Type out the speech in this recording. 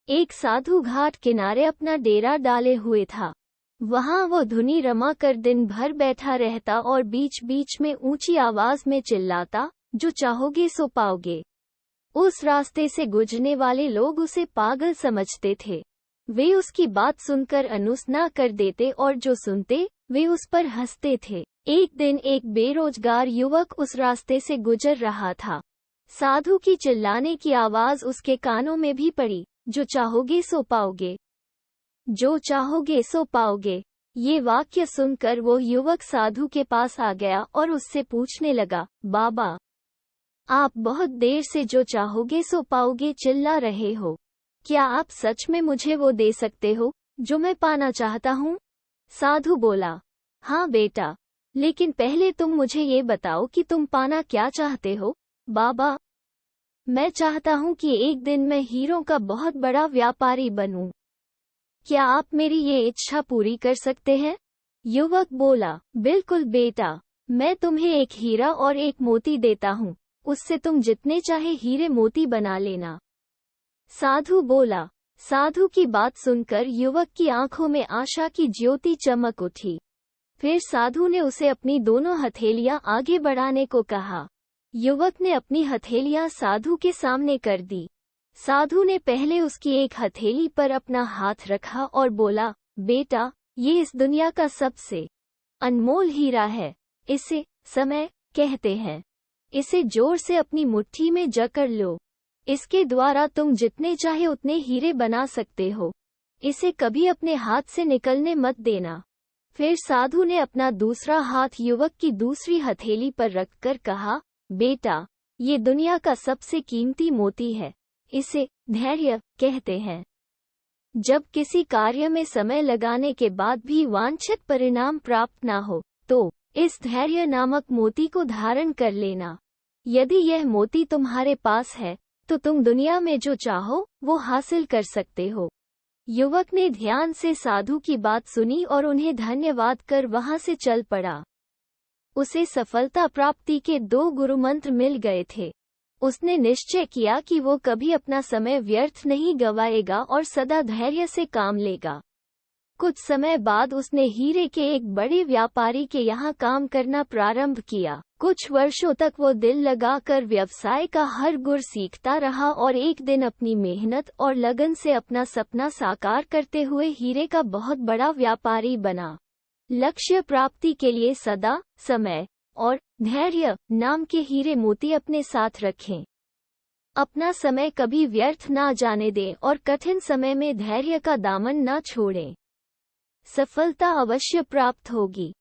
एक साधु घाट किनारे अपना डेरा डाले हुए था। वहां वो धुनी रमा कर दिन भर बैठा रहता और बीच बीच में ऊंची आवाज में चिल्लाता, जो चाहोगे सो पाओगे। उस रास्ते से गुजरने वाले लोग उसे पागल समझते थे। वे उसकी बात सुनकर अनसुना कर देते और जो सुनते वे उस पर हंसते थे। एक दिन एक बेरोजगार युवक उस रास्ते से गुजर रहा था। साधु की चिल्लाने की आवाज उसके कानों में भी पड़ी, जो चाहोगे सो पाओगे, जो चाहोगे सो पाओगे। ये वाक्य सुनकर वो युवक साधु के पास आ गया और उससे पूछने लगा, बाबा, आप बहुत देर से जो चाहोगे सो पाओगे चिल्ला रहे हो। क्या आप सच में मुझे वो दे सकते हो जो मैं पाना चाहता हूँ? साधु बोला, हाँ बेटा, लेकिन पहले तुम मुझे ये बताओ कि तुम पाना क्या चाहते हो। बाबा, मैं चाहता हूँ कि एक दिन मैं हीरों का बहुत बड़ा व्यापारी बनूं। क्या आप मेरी ये इच्छा पूरी कर सकते हैं? युवक बोला, बिल्कुल बेटा, मैं तुम्हें एक हीरा और एक मोती देता हूँ, उससे तुम जितने चाहे हीरे मोती बना लेना। साधु बोला। साधु की बात सुनकर युवक की आंखों में आशा की ज्योति चमक उठी। फिर साधु ने उसे अपनी दोनों हथेलियां आगे बढ़ाने को कहा। युवक ने अपनी हथेलियां साधु के सामने कर दी। साधु ने पहले उसकी एक हथेली पर अपना हाथ रखा और बोला, बेटा, ये इस दुनिया का सबसे अनमोल हीरा है। इसे समय कहते हैं। इसे जोर से अपनी मुट्ठी में जकड़ लो। इसके द्वारा तुम जितने चाहे उतने हीरे बना सकते हो। इसे कभी अपने हाथ से निकलने मत देना। फिर साधु ने अपना दूसरा हाथ युवक की दूसरी हथेली पर रखकर कहा, बेटा, ये दुनिया का सबसे कीमती मोती है। इसे धैर्य कहते हैं। जब किसी कार्य में समय लगाने के बाद भी वांछित परिणाम प्राप्त ना हो, तो इस धैर्य नामक मोती को धारण कर लेना। यदि यह मोती तुम्हारे पास है, तो तुम दुनिया में जो चाहो वो हासिल कर सकते हो। युवक ने ध्यान से साधु की बात सुनी और उन्हें धन्यवाद कर वहां से चल पड़ा। उसे सफलता प्राप्ति के 2 गुरु मंत्र मिल गए थे। उसने निश्चय किया कि वो कभी अपना समय व्यर्थ नहीं गवाएगा और सदा धैर्य से काम लेगा। कुछ समय बाद उसने हीरे के एक बड़े व्यापारी के यहाँ काम करना प्रारंभ किया। कुछ वर्षों तक वो दिल लगाकर व्यवसाय का हर गुर सीखता रहा और एक दिन अपनी मेहनत और लगन से अपना सपना साकार करते हुए हीरे का बहुत बड़ा व्यापारी बना। लक्ष्य प्राप्ति के लिए सदा समय और धैर्य नाम के हीरे मोती अपने साथ रखें। अपना समय कभी व्यर्थ ना जाने दें और कठिन समय में धैर्य का दामन ना छोड़ें। सफलता अवश्य प्राप्त होगी।